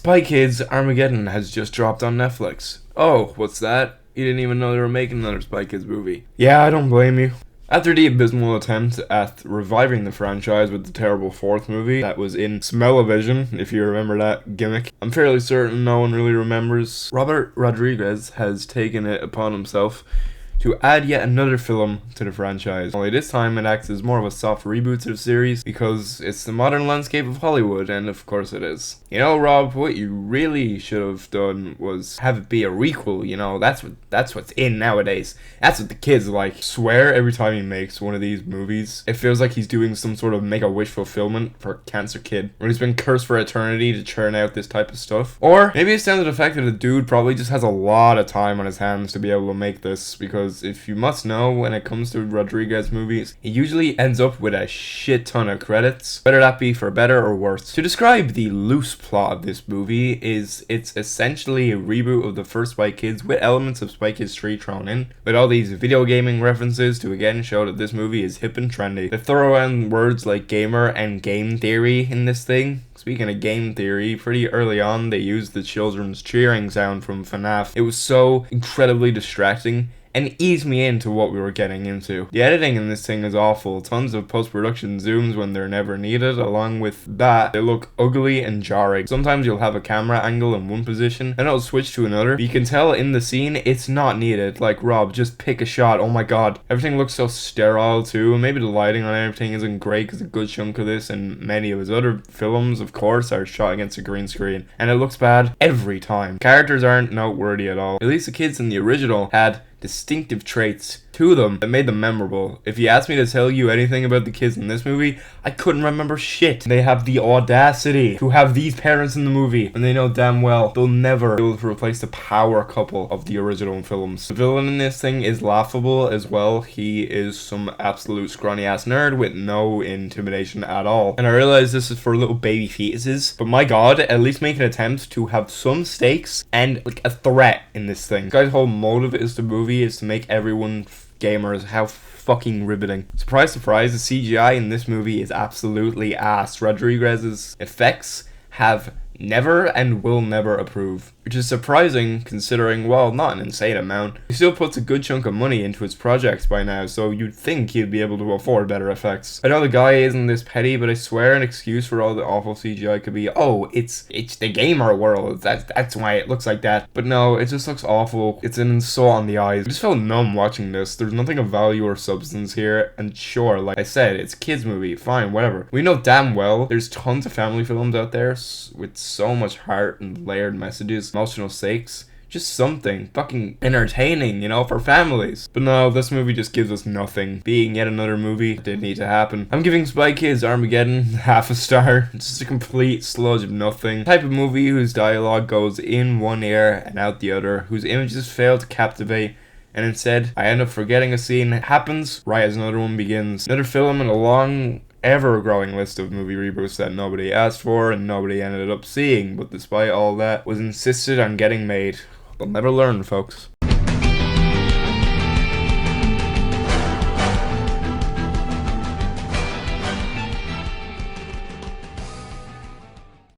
Spy Kids Armageddon has just dropped on Netflix. Oh, what's that? You didn't even know they were making another Spy Kids movie. Yeah, I don't blame you. After the abysmal attempt at reviving the franchise with the terrible fourth movie that was in Smell-O-Vision, if you remember that gimmick, I'm fairly certain no one really remembers, Robert Rodriguez has taken it upon himself to add yet another film to the franchise. Only this time it acts as more of a soft reboot to the series because it's the modern landscape of Hollywood, and of course it is. You know, Rob, what you really should have done was have it be a requel. You know, that's what's in nowadays. That's what the kids like. Swear every time he makes one of these movies, it feels like he's doing some sort of Make-A-Wish fulfillment for a cancer kid, or he's been cursed for eternity to churn out this type of stuff. Or maybe it's down to the fact that the dude probably just has a lot of time on his hands to be able to make this, because if you must know, when it comes to Rodriguez movies, he usually ends up with a shit ton of credits, whether that be for better or worse. To describe the loose plot of this movie is it's essentially a reboot of the first Spy Kids with elements of Spy Kids 3 thrown in, with all these video gaming references to again show that this movie is hip and trendy. They throw around words like gamer and game theory in this thing. Speaking of game theory, pretty early on they used the children's cheering sound from FNAF. It was so incredibly distracting and eased me into what we were getting into. The editing in this thing is awful. Tons of post-production zooms when they're never needed. Along with that, they look ugly and jarring. Sometimes you'll have a camera angle in one position and it'll switch to another. But you can tell in the scene it's not needed. Like, Rob, just pick a shot. Oh my god. Everything looks so sterile too. Maybe the lighting on everything isn't great because a good chunk of this and many of his other films, of course, are shot against a green screen. And it looks bad every time. Characters aren't noteworthy at all. At least the kids in the original had distinctive traits to them that made them memorable. If you asked me to tell you anything about the kids in this movie, I couldn't remember shit. They have the audacity to have these parents in the movie, and they know damn well they'll never be able to replace the power couple of the original films. The villain in this thing is laughable as well. He is some absolute scrawny ass nerd with no intimidation at all. And I realize this is for little baby fetuses, but my god, at least make an attempt to have some stakes and like a threat in this thing. This guy's whole motive is the movie is to make everyone gamers. How fucking riveting. Surprise, surprise, the CGI in this movie is absolutely ass. Rodriguez's effects have never and will never approve, which is surprising considering, well, not an insane amount. He still puts a good chunk of money into his projects by now, so you'd think he'd be able to afford better effects. I know the guy isn't this petty, but I swear an excuse for all the awful CGI could be, oh, it's the gamer world, that's why it looks like that. But no, it just looks awful. It's an insult on the eyes. I just felt numb watching this. There's nothing of value or substance here, and sure, like I said, it's a kids movie, fine, whatever. We know damn well there's tons of family films out there with so much heart and layered messages, emotional stakes, just something fucking entertaining, you know, for families. But no, this movie just gives us nothing. Being yet another movie that didn't need to happen. I'm giving Spy Kids Armageddon half a star. It's just a complete sludge of nothing. The type of movie whose dialogue goes in one ear and out the other, whose images fail to captivate, and instead I end up forgetting a scene happens right as another one begins. Another film in a long ever-growing list of movie reboots that nobody asked for and nobody ended up seeing, but despite all that was insisted on getting made. They'll never learn, folks.